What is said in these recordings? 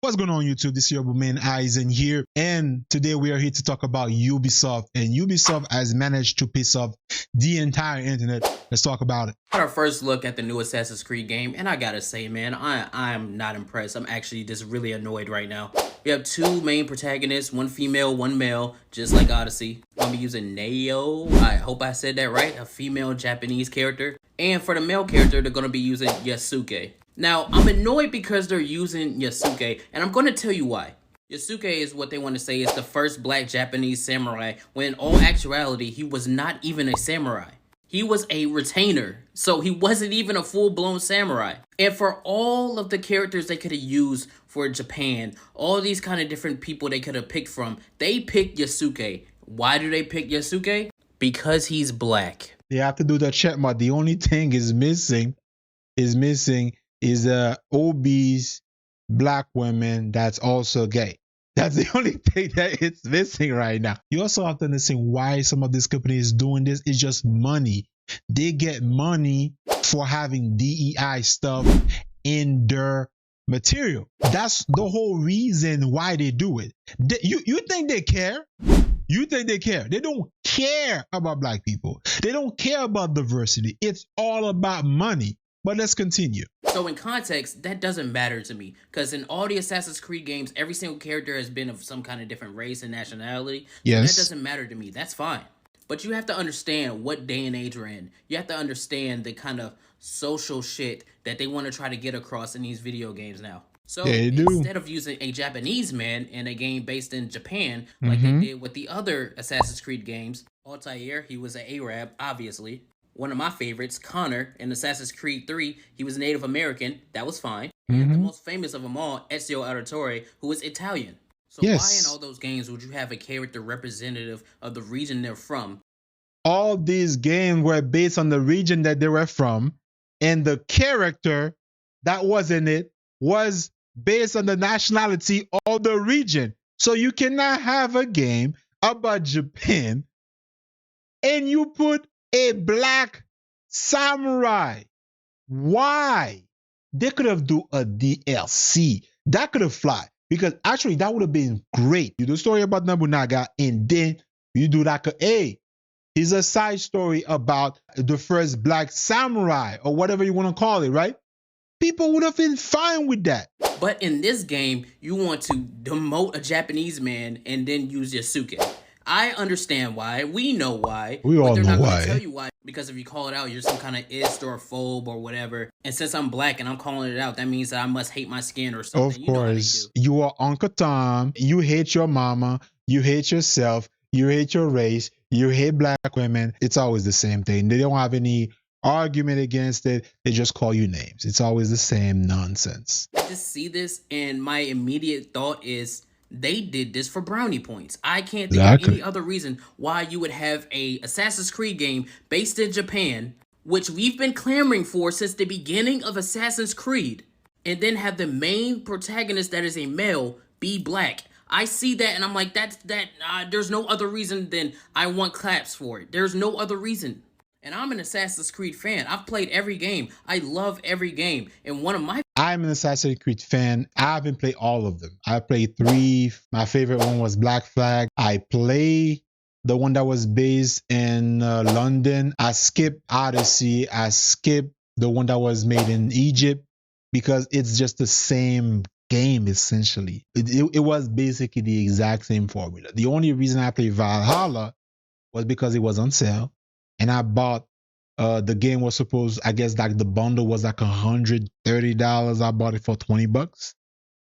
What's going on YouTube? This is your man Eisen here, and today we are here to talk about Ubisoft. And Ubisoft has managed to piss off the entire internet. Let's talk about it. Our first look at the new Assassin's Creed game, and I gotta say, man, I'm not impressed. I'm actually just really annoyed right now. We have two main protagonists, one female, one male, just like Odyssey. I'm gonna be using Neo. I hope I said that right. A female Japanese character. And for the male character, they're gonna be using Yasuke. Now, I'm annoyed because they're using Yasuke, and I'm going to tell you why. Yasuke is what they want to say is the first black Japanese samurai, when in all actuality, he was not even a samurai. He was a retainer, so he wasn't even a full-blown samurai. And for all of the characters they could have used for Japan, all these kind of different people they could have picked from, they picked Yasuke. Why do they pick Yasuke? Because he's black. They have to do the check, but the only thing is missing is obese black women that's also gay. That's the only thing that it's missing right now. You also have to understand why some of these companies doing this. It's just money. They get money for having DEI stuff in their material. That's the whole reason why they do it. You think they care? You think they care? They don't care about black people. They don't care about diversity. It's all about money. But let's continue. So in context, that doesn't matter to me. Because in all the Assassin's Creed games, every single character has been of some kind of different race and nationality. Yes. So that doesn't matter to me. That's fine. But you have to understand what day and age we're in. You have to understand the kind of social shit that they want to try to get across in these video games now. So instead of using a Japanese man in a game based in Japan, like they did with the other Assassin's Creed games, Altair, he was an Arab, obviously. One of my favorites, Connor, in Assassin's Creed 3, he was Native American. That was fine. And the most famous of them all, Ezio Auditore, who was Italian. So why in all those games would you have a character representative of the region they're from? All these games were based on the region that they were from, and the character that was in it was based on the nationality of the region. So you cannot have a game about Japan and you put a black samurai. Why? They could have do a DLC. That could have fly. Because actually that would have been great. You do a story about Nobunaga and then you do like he's a side story about the first black samurai or whatever you want to call it, right? People would have been fine with that. But in this game, you want to demote a Japanese man and then use Yasuke. I understand why. We know why. We all know why. But they're not going to tell you why. Because if you call it out, you're some kind of ist or phobe or whatever. And since I'm black and I'm calling it out, that means that I must hate my skin or something. Of course. You are Uncle Tom. You hate your mama. You hate yourself. You hate your race. You hate black women. It's always the same thing. They don't have any argument against it. They just call you names. It's always the same nonsense. I just see this and my immediate thought is, they did this for brownie points. I can't think of any other reason why you would have a Assassin's Creed game based in Japan, which we've been clamoring for since the beginning of Assassin's Creed, and then have the main protagonist that is a male be black. I see that and I'm like, there's no other reason than I want claps for it. There's no other reason. And I'm an Assassin's Creed fan. I've played every game. I love every game. And I'm an Assassin's Creed fan. I haven't played all of them. I played 3. My favorite one was Black Flag. I played the one that was based in London. I skipped Odyssey. I skipped the one that was made in Egypt because it's just the same game essentially. It was basically the exact same formula. The only reason I played Valhalla was because it was on sale. And I bought, the game was supposed, I guess like the bundle was like $130. I bought it for $20.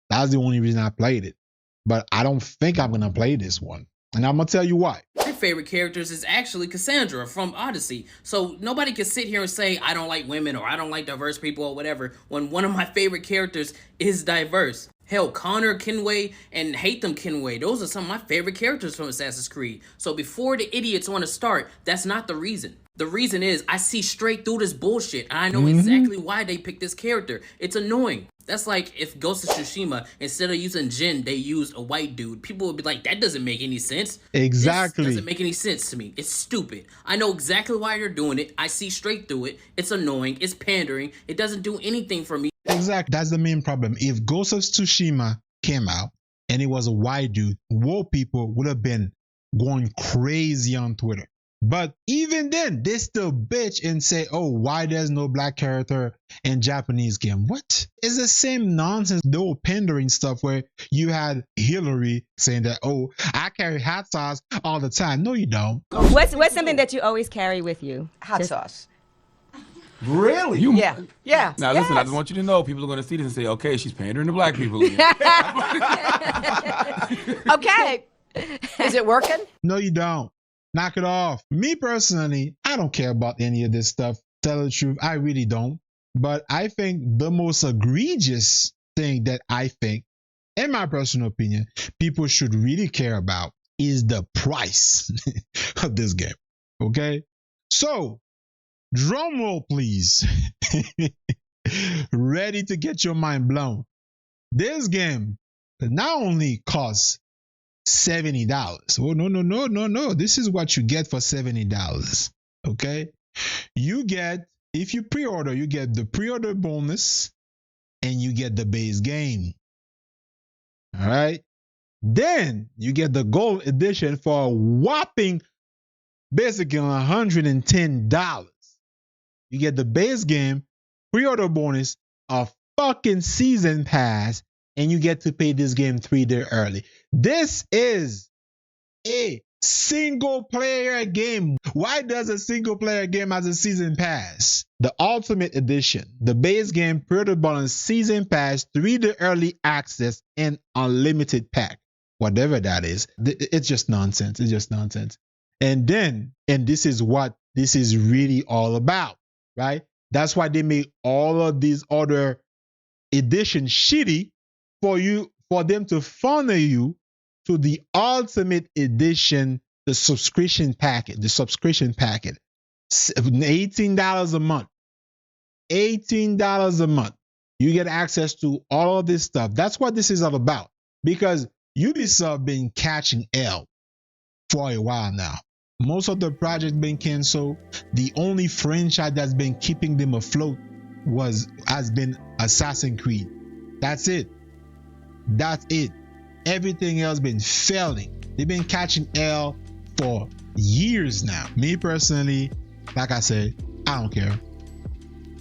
That's the only reason I played it. But I don't think I'm going to play this one. And I'm going to tell you why. My favorite characters is actually Cassandra from Odyssey. So nobody can sit here and say, I don't like women or I don't like diverse people or whatever, when one of my favorite characters is diverse. Hell, Connor, Kenway, and Hatham Kenway, those are some of my favorite characters from Assassin's Creed. So before the idiots want to start, that's not the reason. The reason is I see straight through this bullshit. And I know exactly why they picked this character. It's annoying. That's like if Ghost of Tsushima, instead of using Jin, they used a white dude. People would be like, that doesn't make any sense. Exactly. This doesn't make any sense to me. It's stupid. I know exactly why they're doing it. I see straight through it. It's annoying. It's pandering. It doesn't do anything for me. Exactly. That's the main problem. If Ghost of Tsushima came out and it was a white dude, woke people would have been going crazy on Twitter. But even then, they still bitch and say, oh, why there's no black character in Japanese game? What? It's the same nonsense, the old pandering stuff where you had Hillary saying that, oh, I carry hot sauce all the time. No, you don't. What's something that you always carry with you? Hot sauce. Really? Yeah. Yeah. Now listen, I just want you to know, people are going to see this and say, okay, she's pandering to black people again. Okay. Is it working? No, you don't. Knock it off. Me personally, I don't care about any of this stuff. Tell the truth, I really don't. But I think the most egregious thing that I think, in my personal opinion, people should really care about is the price of this game. Okay? So, drum roll, please. Ready to get your mind blown. This game not only costs $70. Oh, no. This is what you get for $70. Okay? You get, if you pre-order, you get the pre-order bonus and you get the base game. All right? Then you get the gold edition for a whopping, basically $110. You get the base game, pre-order bonus, a fucking season pass, and you get to pay this game 3 days early. This is a single player game. Why does a single player game have a season pass? The Ultimate Edition, the base game, pre-order bonus, season pass, 3 days early access, and unlimited pack. Whatever that is. It's just nonsense. It's just nonsense. And this is what this is really all about, right? That's why they make all of these other editions shitty for them to funnel you to the Ultimate Edition, the subscription packet, $18 a month. $18 a month. You get access to all of this stuff. That's what this is all about. Because Ubisoft been catching L for a while now. Most of the projects been canceled. The only franchise that's been keeping them afloat has been Assassin's Creed. That's it. Everything else been failing. They've been catching L for years now. Me personally, like I said, I don't care.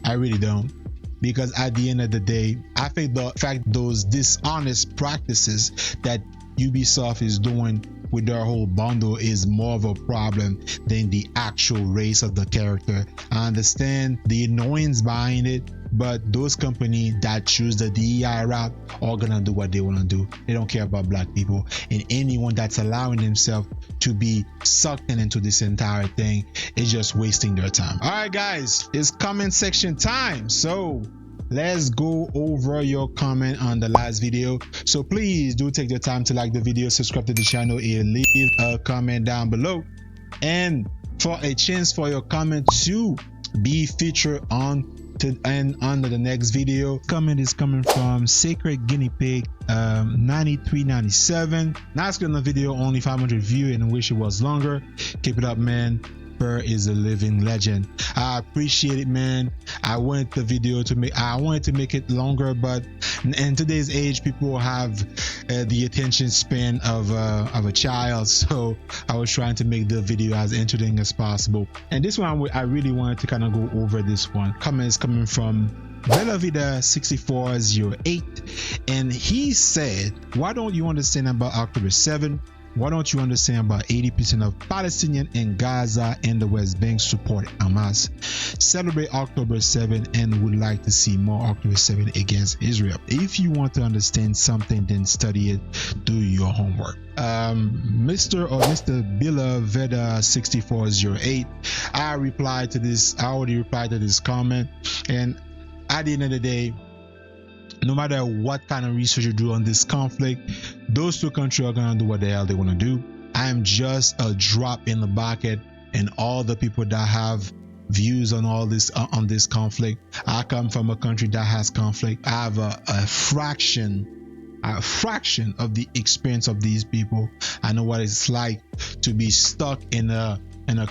I really don't. Because at the end of the day, I think the fact those dishonest practices that Ubisoft is doing with their whole bundle is more of a problem than the actual race of the character. I understand the annoyance behind it, but those companies that choose the DEI route are gonna do what they want to do. They don't care about black people, and anyone that's allowing themselves to be sucked into this entire thing is just wasting their time. All right, guys, it's comment section time. So let's go over your comment on the last video. So please do take the time to like the video, subscribe to the channel, and leave a comment down below. And for a chance for your comment to be featured under the next video. Comment is coming from Sacred Guinea Pig 9397. Not screen the video, only 500 views, and wish it was longer. Keep it up, man. Is a living legend. I appreciate it, man. I wanted to make it longer, but in today's age, people have the attention span of a child, so I was trying to make the video as entertaining as possible. And this one, I really wanted to kind of go over this one. Comment is coming from Bellavida6408, and he said, why don't you understand about October 7? Why don't you understand about 80% of Palestinians in Gaza and the West Bank support Hamas, celebrate October 7, and would like to see more October 7 against Israel? If you want to understand something, then study it, do your homework. Mr. Belaveda 6408, I already replied to this comment, and at the end of the day, no matter what kind of research you do on this conflict, those two countries are gonna do what the hell they want to do. I am just a drop in the bucket, and all the people that have views on all this on this conflict. I come from a country that has conflict. I have a fraction of the experience of these people. I know what it's like to be stuck in a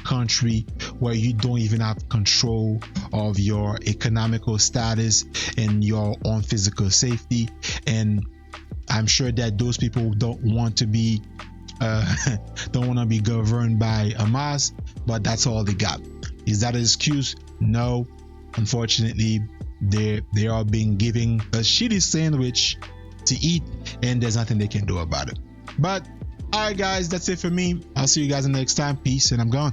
country where you don't even have control of your economical status and your own physical safety, and I'm sure that those people don't want to be governed by Hamas, but that's all they got. Is that an excuse? No. Unfortunately, they are being given a shitty sandwich to eat, and there's nothing they can do about it. But all right, guys, that's it for me. I'll see you guys next time. Peace, and I'm gone.